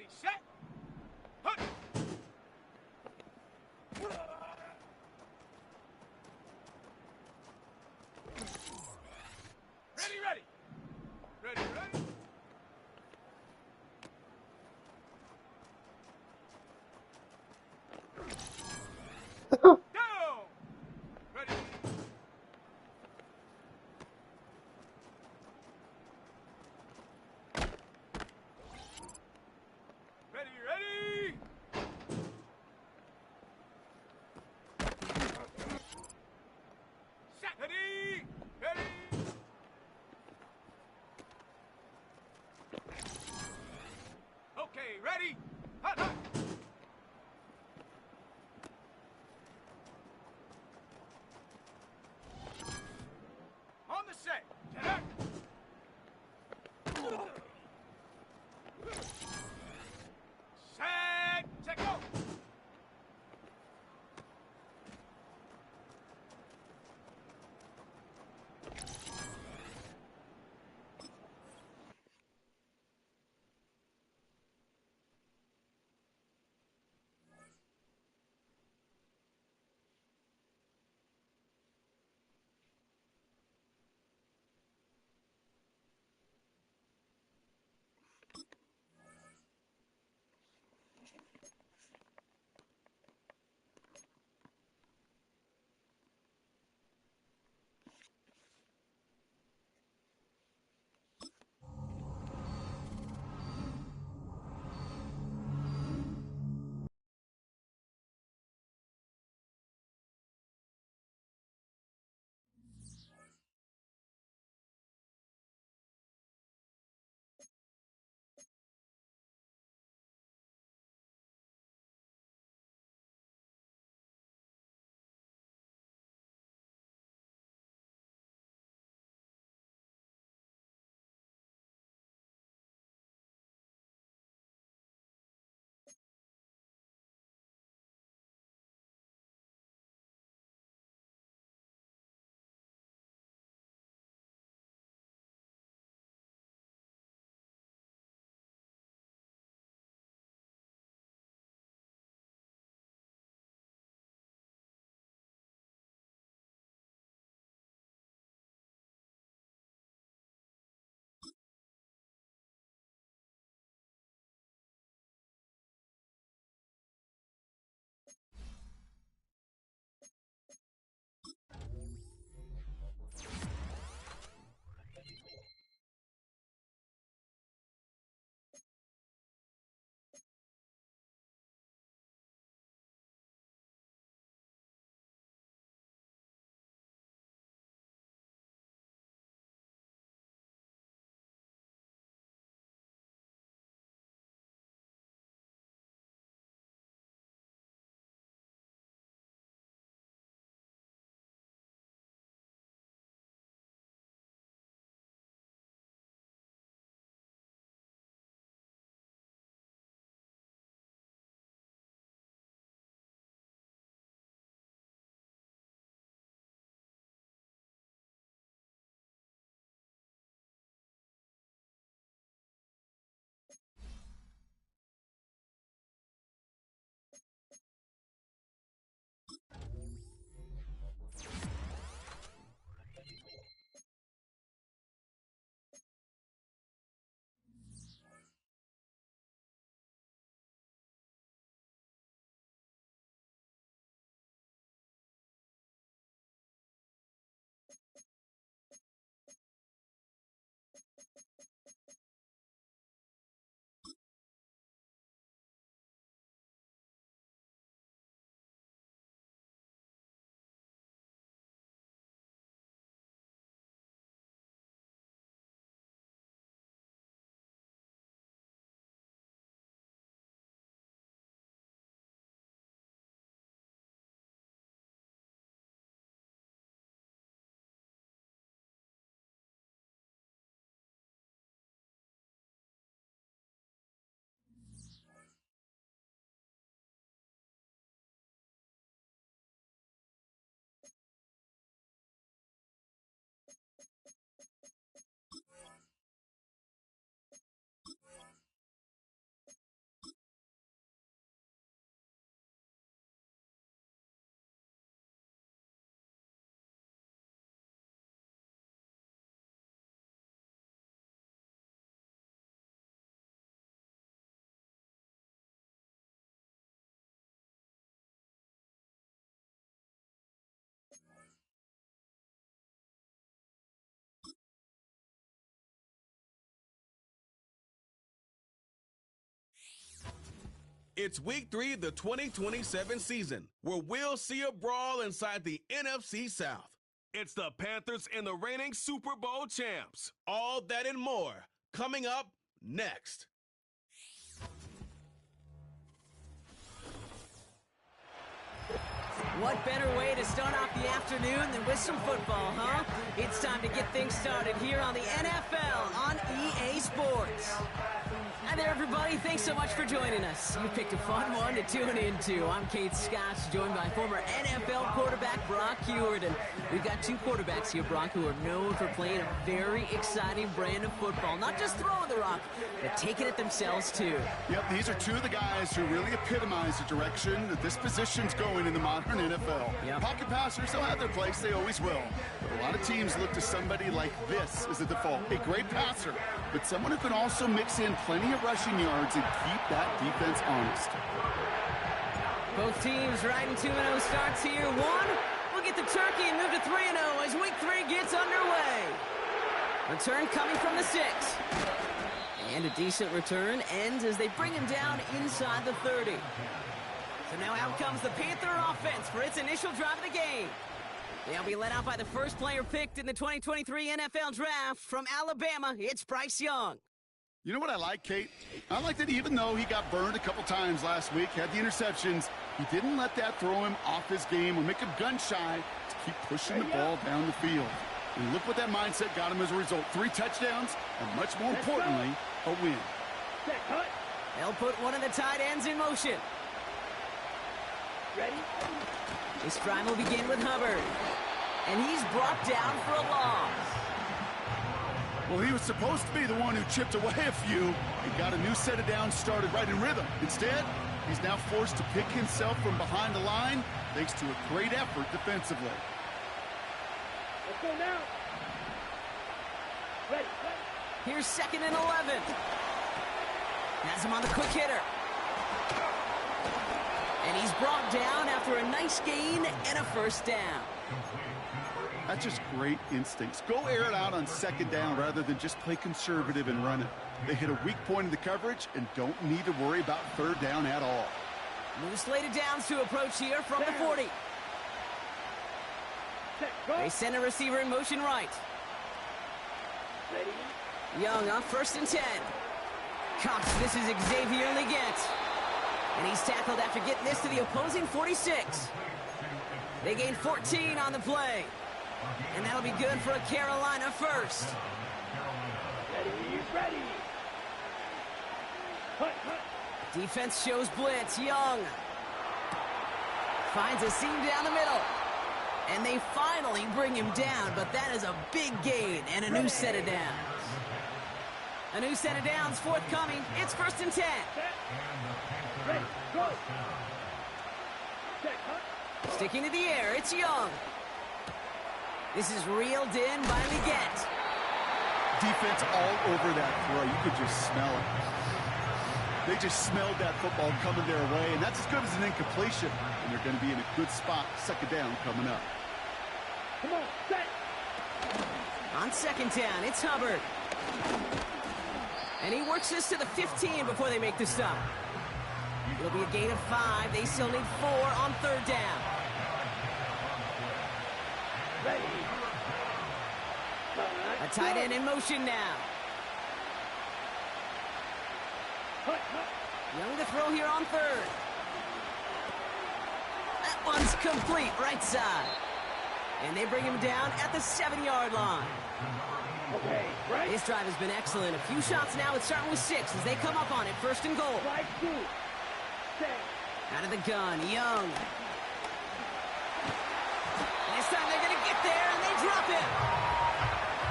set. Hut. Ready, ready. Ready, ready. Down. Ready. Ready, ready. Set. Ready. Ready. Okay, ready. Hut, hut. On the set. Set. Set, go. It's week 3 of the 2027 season, where we'll see a brawl inside the NFC South. It's the Panthers and the reigning Super Bowl champs. All that and more coming up next. What better way to start off the afternoon than with some football, huh? It's time to get things started here on the NFL on EA Sports. Hi there, everybody. Thanks so much for joining us. You picked a fun one to tune into. I'm Kate Scott, joined by former NFL quarterback Brock Heward. And we've got two quarterbacks here, Brock, who are known for playing a very exciting brand of football. Not just throwing the rock, but taking it themselves, too. Yep, these are two of the guys who really epitomize the direction that this position's going in the modern NFL. Yep. Pocket passers, they'll have their place. They always will. But a lot of teams look to somebody like this as a default. A great passer, but someone who can also mix in plenty of rushing yards and keep that defense honest. Both teams riding 2-0 starts here. One, we'll get the turkey and move to 3-0 as week 3 gets underway. Return coming from the 6. And a decent return ends as they bring him down inside the 30. So now out comes the Panther offense for its initial drive of the game. They'll be led out by the first player picked in the 2023 NFL Draft from Alabama. It's Bryce Young. You know what I like, Kate? I like that even though he got burned a couple times last week, had the interceptions, he didn't let that throw him off his game or make him gun-shy to keep pushing the ball down the field. And look what that mindset got him as a result. 3 touchdowns, and much more importantly, a win. They'll put one of the tight ends in motion. Ready? This drive will begin with Hubbard. And he's brought down for a loss. Well, he was supposed to be the one who chipped away a few and got a new set of downs started right in rhythm. Instead, he's now forced to pick himself from behind the line thanks to a great effort defensively. Let's go now. Ready. Here's 2nd and 11. Has him on the quick hitter. And he's brought down after a nice gain and a first down. That's just great instincts. Go air it out on 2nd down rather than just play conservative and run it. They hit a weak point in the coverage and don't need to worry about 3rd down at all. New slated downs to approach here from the 40. They send a receiver in motion right. Ready? Young on 1st and 10. Cox, this is Xavier Leggett. And he's tackled after getting this to the opposing 46. They gain 14 on the play. And that'll be good for a Carolina first. Ready. Cut. Defense shows blitz. Young finds a seam down the middle. And they finally bring him down, but that is a big gain and a new set of downs. A new set of downs forthcoming. It's 1st and 10. Ready, go. Set, cut. Sticking to the air, it's Young. This is reeled in by Leggett. Defense all over that throw. You could just smell it. They just smelled that football coming their way, and that's as good as an incompletion. And they're going to be in a good spot, 2nd down coming up. Come on, set. On 2nd down, it's Hubbard. And he works this to the 15 before they make the stop. It'll be a gain of 5. They still need 4 on 3rd down. Ready. A tight end in motion now. Cut. Young to throw here on 3rd. That one's complete, right side. And they bring him down at the 7-yard line. Okay, right. This drive has been excellent. A few shots now. It's starting with 6 as they come up on it. 1st and goal. Slide 2. Set. Out of the gun, Young. This time they're going to get there, and they drop it.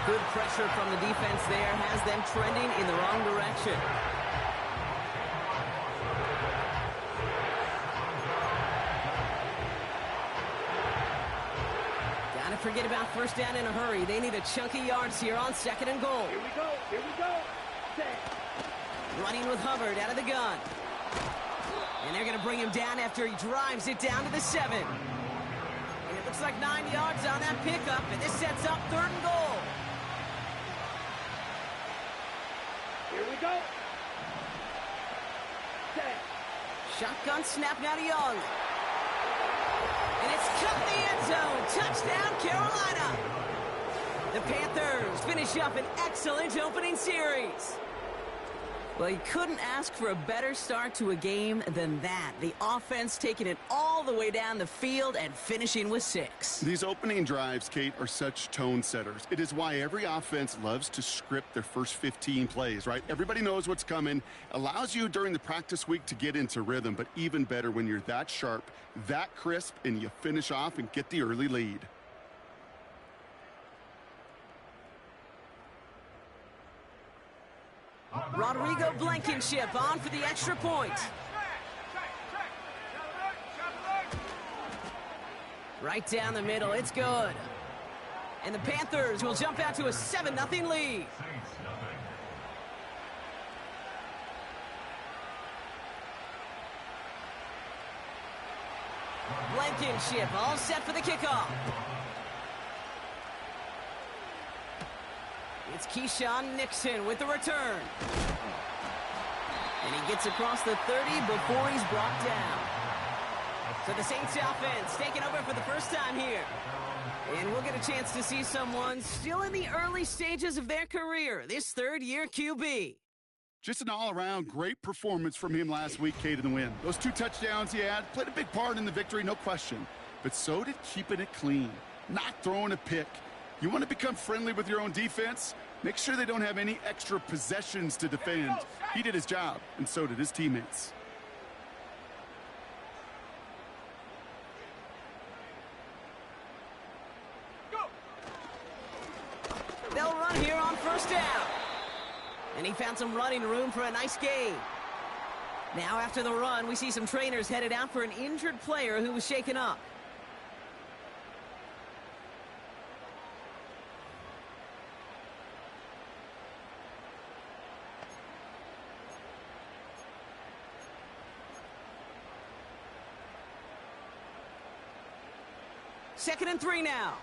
Good pressure from the defense there has them trending in the wrong direction. Gotta forget about 1st down in a hurry. They need a chunky yards here on 2nd and goal. Here we go. Set. Running with Hubbard out of the gun. And they're going to bring him down after he drives it down to the 7. And it looks like 9 yards on that pickup, and this sets up 3rd and goal. Here we go. Set. Shotgun snap now to Young. And it's cut the end zone. Touchdown, Carolina. The Panthers finish up an excellent opening series. Well, you couldn't ask for a better start to a game than that. The offense taking it all the way down the field and finishing with 6. These opening drives, Kate, are such tone setters. It is why every offense loves to script their first 15 plays, right? Everybody knows what's coming. Allows you during the practice week to get into rhythm, but even better when you're that sharp, that crisp, and you finish off and get the early lead. Rodrigo Blankenship on for the extra point. Right down the middle, it's good. And the Panthers will jump out to a 7-0 lead. Blankenship all set for the kickoff. It's Keyshawn Nixon with the return. And he gets across the 30 before he's brought down. So the Saints offense taking over for the first time here. And we'll get a chance to see someone still in the early stages of their career, this third-year QB. Just an all-around great performance from him last week, Kate, in the win. Those 2 touchdowns he had played a big part in the victory, no question. But so did keeping it clean, not throwing a pick. You want to become friendly with your own defense? Make sure they don't have any extra possessions to defend. He did his job, and so did his teammates. They'll run here on first down. And he found some running room for a nice gain. Now after the run, we see some trainers headed out for an injured player who was shaken up. Second and 3 now.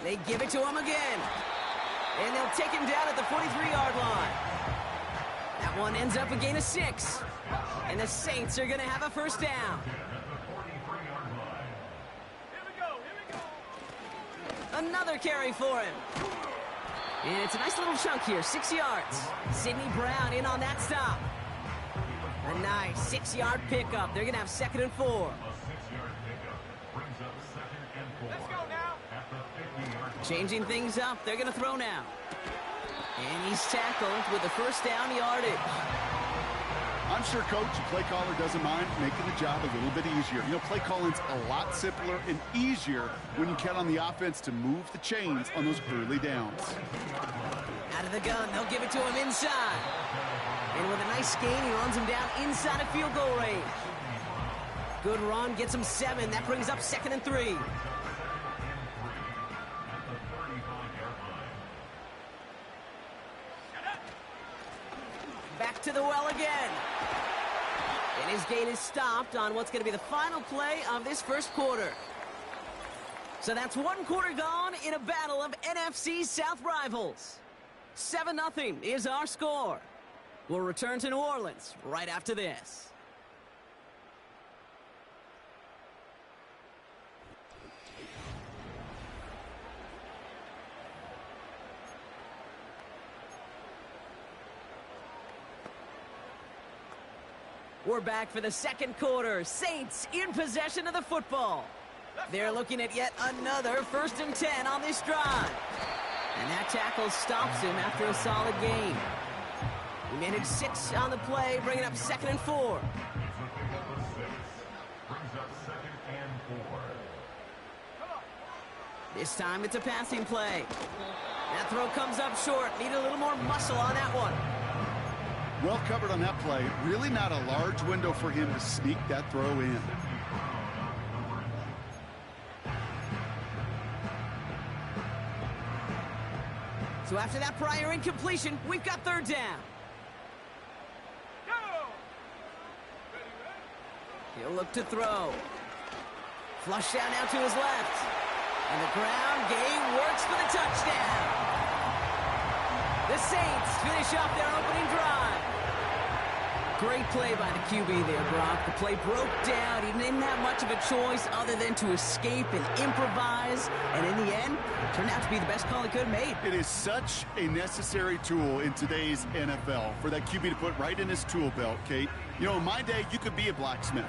They give it to him again. And they'll take him down at the 43-yard line. That one ends up a gain of 6. And the Saints are going to have a first down. Another carry for him. And it's a nice little chunk here, 6 yards. Sidney Brown in on that stop. A nice 6-yard pickup. They're going to have 2nd and 4. Changing things up, they're going to throw now. And he's tackled with the first down yardage. I'm sure Coach, the play caller, doesn't mind making the job a little bit easier. You know, play calling's a lot simpler and easier when you count on the offense to move the chains on those early downs. Out of the gun, they'll give it to him inside. And with a nice gain, he runs him down inside of field goal range. Good run, gets him 7. That brings up 2nd and 3. Back to the well again. And his gain is stopped on what's going to be the final play of this first quarter. So that's 1 quarter gone in a battle of NFC South rivals. 7-0 is our score. We'll return to New Orleans right after this. We're back for the second quarter. Saints in possession of the football. They're looking at yet another 1st and 10 on this drive. And that tackle stops him after a solid gain. We managed 6 on the play, bringing up 2nd and 4. This time it's a passing play. That throw comes up short. Need a little more muscle on that one. Well covered on that play. Really not a large window for him to sneak that throw in. So after that prior incompletion, we've got 3rd down. He'll look to throw. Flush down now to his left. And the ground game works for the touchdown. The Saints finish off their opening drive. Great play by the QB there, Brock. The play broke down. He didn't have much of a choice other than to escape and improvise. And in the end, turned out to be the best call he could have made. It is such a necessary tool in today's NFL for that QB to put right in his tool belt, Kate. You know, in my day, you could be a blacksmith,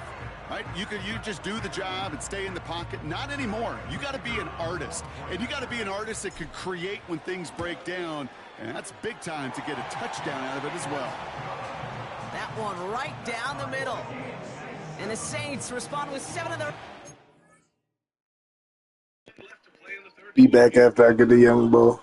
right? You just do the job and stay in the pocket. Not anymore. You got to be an artist. And you got to be an artist that could create when things break down. And that's big time to get a touchdown out of it as well. That one right down the middle. And the Saints respond with 7 of their... Be back after I get the young ball.